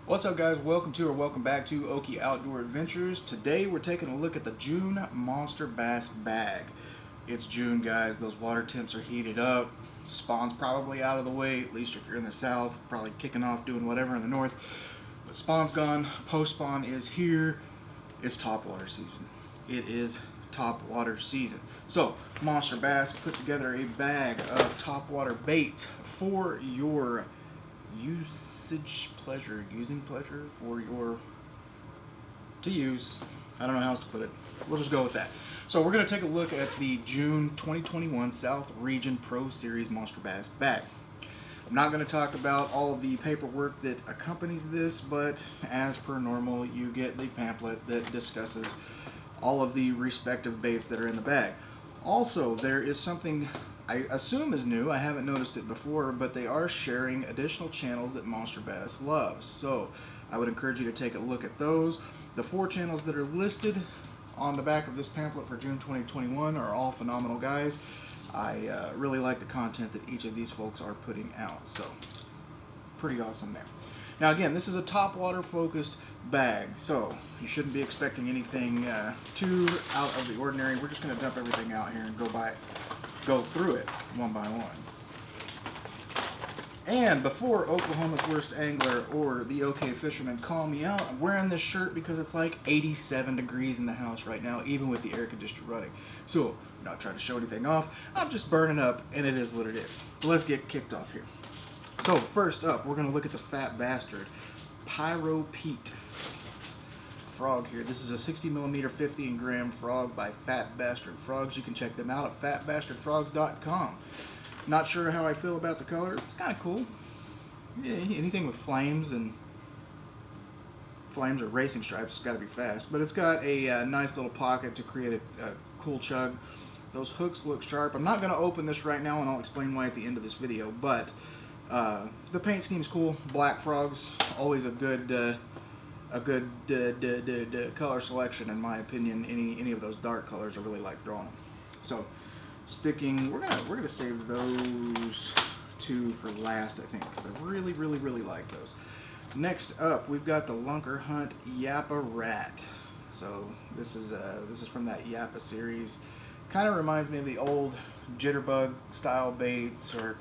What's up, guys? Welcome back to Okie Outdoor Adventures. Today we're taking a look at the June MonsterBass bag. It's June, guys. Those water temps are heated up. Spawn's probably out of the way, at least if you're in the south, probably kicking off doing whatever in the north. But spawn's gone, post-spawn is here. It's topwater season. It is topwater season. So MonsterBass put together a bag of topwater bait for your using pleasure for your to use. I don't know how else to put it. We'll just go with that. So we're going to take a look at the June 2021 South Region Pro Series MonsterBass bag. I'm not going to talk about all of the paperwork that accompanies this, but as per normal, you get the pamphlet that discusses all of the respective baits that are in the bag. Also, there is something I assume is new. I haven't noticed it before, but they are sharing additional channels that MonsterBass loves. So I would encourage you to take a look at those. The 4 channels that are listed on the back of this pamphlet for June 2021 are all phenomenal guys. I really like the content that each of these folks are putting out. So pretty awesome there. Now again, this is a topwater focused bag, so you shouldn't be expecting anything too out of the ordinary. We're just going to dump everything out here and go through it one by one. And before Oklahoma's Worst Angler or the OK Fisherman call me out, I'm wearing this shirt because it's like 87 degrees in the house right now, even with the air conditioner running. So I'm not trying to show anything off. I'm just burning up, and it is what it is. But let's get kicked off here. So first up, we're going to look at the Fat Bastard Pyro Pete frog here. This is a 60mm 15-gram frog by Fat Bastard Frogs. You can check them out at fatbastardfrogs.com. Not sure how I feel about the color. It's kind of cool. Yeah, anything with flames or racing stripes has got to be fast. But it's got a nice little pocket to create a cool chug. Those hooks look sharp. I'm not going to open this right now, and I'll explain why at the end of this video. But the paint scheme's cool. Black frogs, always a good color selection in my opinion. Any of those dark colors I really like throwing them. So sticking, we're gonna save those 2 for last, I think, because I really like those. Next up, we've got the Lunker Hunt Yappa Rat. So this is from that Yappa series. Kind of reminds me of the old jitterbug style baits, or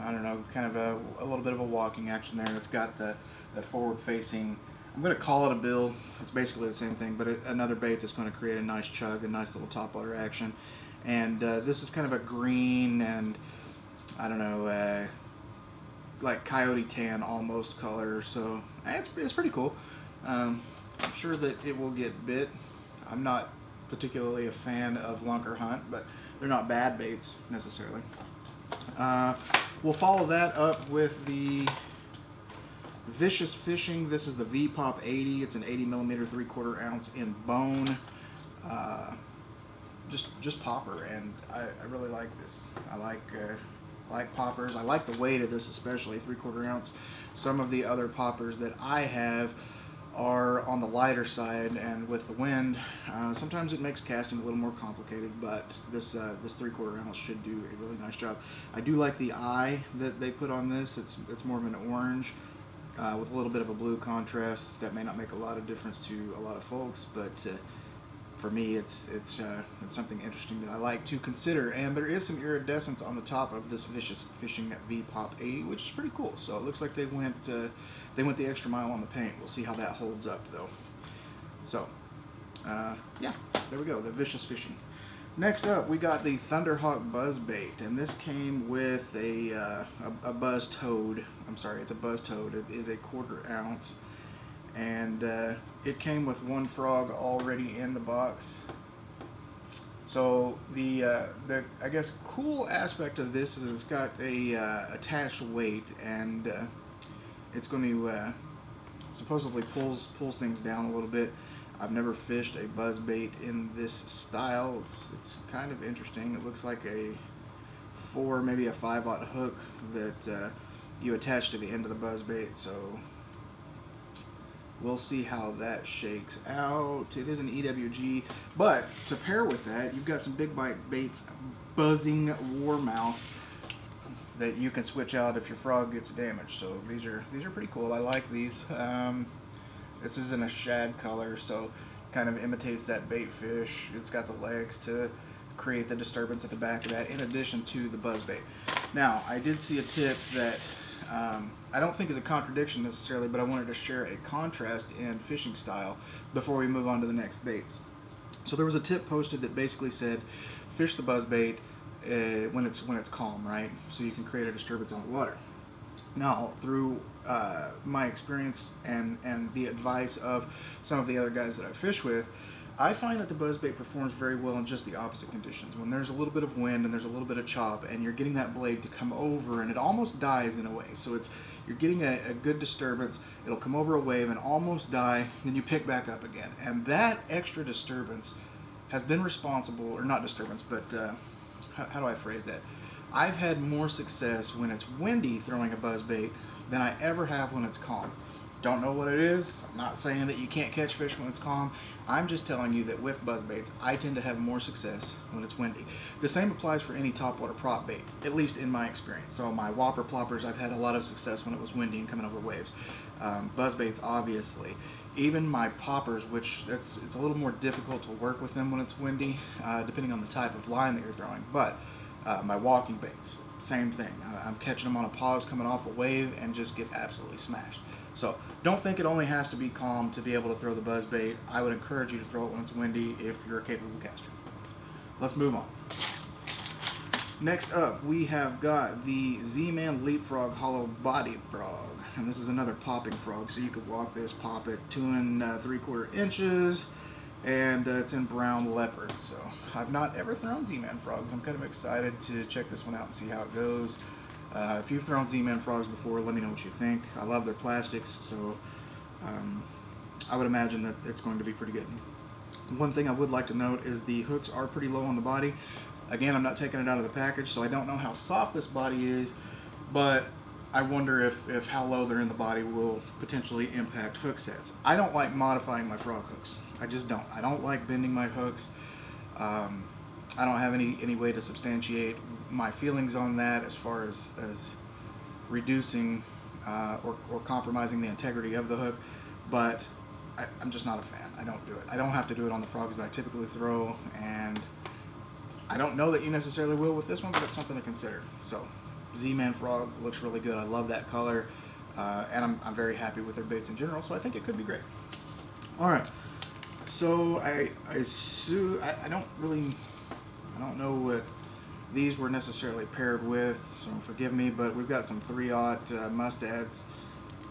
I don't know, kind of a little bit of a walking action there. It's got the forward facing, I'm going to call it a bill. It's basically the same thing, but another bait that's going to create a nice chug, a nice little topwater action. And this is kind of a green and, I don't know, like coyote tan almost color. So it's pretty cool. I'm sure that it will get bit. I'm not particularly a fan of Lunker Hunt, but they're not bad baits necessarily. We'll follow that up with the Vicious Fishing. This is the V-Pop 80. It's an 80mm 3/4 ounce in bone. Just popper, and I really like this. I like poppers. I like the weight of this, especially 3/4 ounce. Some of the other poppers that I have are on the lighter side, and with the wind, sometimes it makes casting a little more complicated, but this 3/4 ounce should do a really nice job. I do like the eye that they put on this. It's more of an orange with a little bit of a blue contrast. That may not make a lot of difference to a lot of folks, but for me, it's something interesting that I like to consider. And there is some iridescence on the top of this Vicious Fishing V-Pop 80, which is pretty cool. So it looks like they went the extra mile on the paint. We'll see how that holds up, though. So yeah, there we go, the Vicious Fishing. Next up, we got the Thunderhawk Buzzbait, and this came with a Buzz Toad. I'm sorry, it's a Buzz Toad. It is a 1/4 ounce. And it came with 1 frog already in the box. So the I guess cool aspect of this is it's got a attached weight, and it's going to supposedly pulls things down a little bit. I've never fished a buzzbait in this style. It's kind of interesting. It looks like a 4, maybe a 5/0 hook that you attach to the end of the buzzbait. So we'll see how that shakes out. It is an EWG, but to pair with that, you've got some big bite baits, buzzing warmouth. that you can switch out if your frog gets damaged. So these are pretty cool. I like these. This is in a shad color, so kind of imitates that bait fish. It's got the legs to create the disturbance at the back of that, in addition to the buzzbait. Now, I did see a tip that I don't think is a contradiction necessarily, but I wanted to share a contrast in fishing style before we move on to the next baits. So there was a tip posted that basically said, fish the buzzbait when it's calm, right? So you can create a disturbance on the water. Now, through my experience and the advice of some of the other guys that I fish with, I find that the buzzbait performs very well in just the opposite conditions. When there's a little bit of wind and there's a little bit of chop and you're getting that blade to come over and it almost dies in a way. So you're getting a good disturbance, it'll come over a wave and almost die, then you pick back up again. And that extra disturbance has been responsible, or not disturbance, but how do I phrase that? I've had more success when it's windy throwing a buzzbait than I ever have when it's calm. Don't know what it is. I'm not saying that you can't catch fish when it's calm. I'm just telling you that with buzzbaits, I tend to have more success when it's windy. The same applies for any topwater prop bait, at least in my experience. So my whopper ploppers, I've had a lot of success when it was windy and coming over waves. Buzzbaits, obviously. Even my poppers, which it's a little more difficult to work with them when it's windy, depending on the type of line that you're throwing. But my walking baits, same thing. I'm catching them on a pause coming off a wave and just get absolutely smashed. So don't think it only has to be calm to be able to throw the buzzbait. I would encourage you to throw it when it's windy if you're a capable caster. Let's move on. Next up, we have got the ZMan Leapfrog Hollow Body Frog. And this is another popping frog, so you could walk this, pop it 2 3/4 inches, and it's in brown leopard. So I've not ever thrown ZMan frogs. I'm kind of excited to check this one out and see how it goes. If you've thrown ZMan frogs before, let me know what you think. I love their plastics, so I would imagine that it's going to be pretty good. One thing I would like to note is the hooks are pretty low on the body. Again, I'm not taking it out of the package, so I don't know how soft this body is, but I wonder if how low they're in the body will potentially impact hook sets. I don't like modifying my frog hooks. I just don't. I don't like bending my hooks. I don't have any way to substantiate my feelings on that as far as reducing or compromising the integrity of the hook, but I'm just not a fan. I don't do it. I don't have to do it on the frogs that I typically throw, and I don't know that you necessarily will with this one, but it's something to consider. So ZMan Frog looks really good. I love that color, and I'm very happy with their baits in general, so I think it could be great. All right, so I don't know what these were necessarily paired with, so forgive me, but we've got some 3/0 mustads.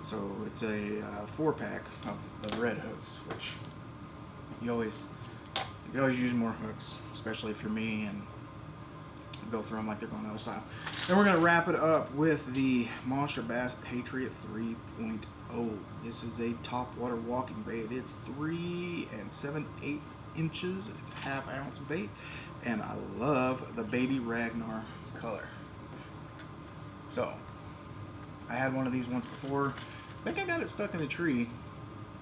So it's a 4-pack of red hooks, which you can always use more hooks, especially if you're me, and go through them like they're going out of style. Then we're going to wrap it up with the MonsterBass Patriot 3.0. This is a topwater walking bait. It's 3 7/8 inches. It's a half-ounce bait, and I love the baby Ragnar color. So I had one of these once before. I think I got it stuck in a tree.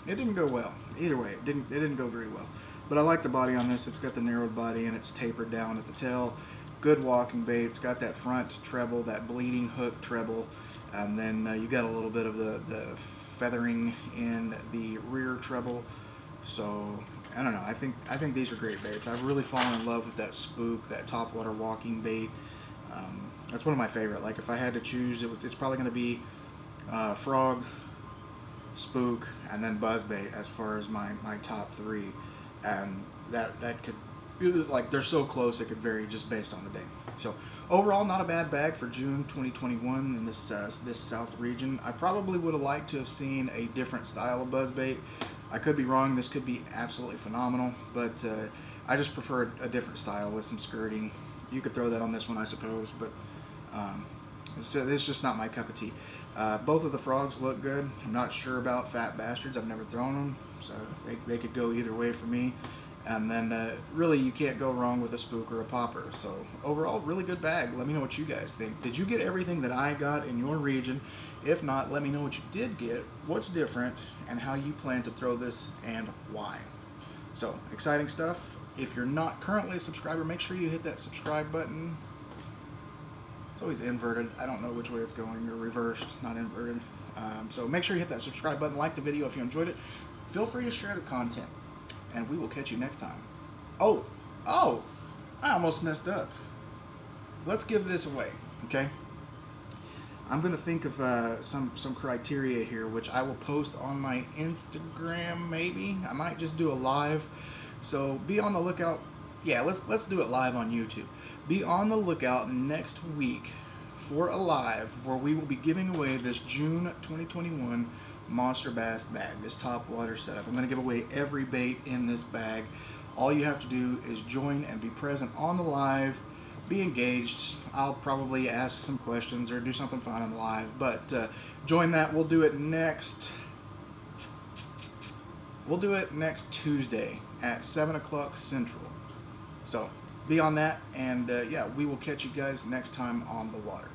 It didn't go well. Either way, it didn't go very well. But I like the body on this. It's got the narrowed body and it's tapered down at the tail. Good walking bait. It's got that front treble, that bleeding hook treble, and then you got a little bit of the feathering in the rear treble. So I don't know. I think these are great baits. I've really fallen in love with that spook, that topwater walking bait. That's one of my favorite. Like if I had to choose, it's probably going to be frog, spook, and then buzzbait as far as my top 3. And that could, like, they're so close it could vary just based on the day. So overall, not a bad bag for June 2021 in this south region. I probably would have liked to have seen a different style of buzzbait. I could be wrong. This could be absolutely phenomenal, but I just prefer a different style with some skirting. You could throw that on this one, I suppose, but it's just not my cup of tea. Both of the frogs look good. I'm not sure about Fat Bastards. I've never thrown them, so they could go either way for me. And then really you can't go wrong with a spook or a popper. So overall, really good bag. Let me know what you guys think. Did you get everything that I got in your region? If not, let me know what you did get, what's different, and how you plan to throw this and why. So exciting stuff. If you're not currently a subscriber, make sure you hit that subscribe button. It's always inverted. I don't know which way it's going, or reversed, not inverted. So make sure you hit that subscribe button, like the video if you enjoyed it. Feel free to share the content, and we will catch you next time. Oh, I almost messed up. Let's give this away, okay? I'm gonna think of some criteria here, which I will post on my Instagram. Maybe I might just do a live. So be on the lookout. Yeah, let's do it live on YouTube. Be on the lookout next week for a live where we will be giving away this June 2021 MonsterBass bag, this top water setup. I'm gonna give away every bait in this bag. All you have to do is join and be present on the live. Be engaged. I'll probably ask some questions or do something fun on the live, but join that. We'll do it next Tuesday at 7 o'clock Central. So be on that, and yeah, we will catch you guys next time on the water.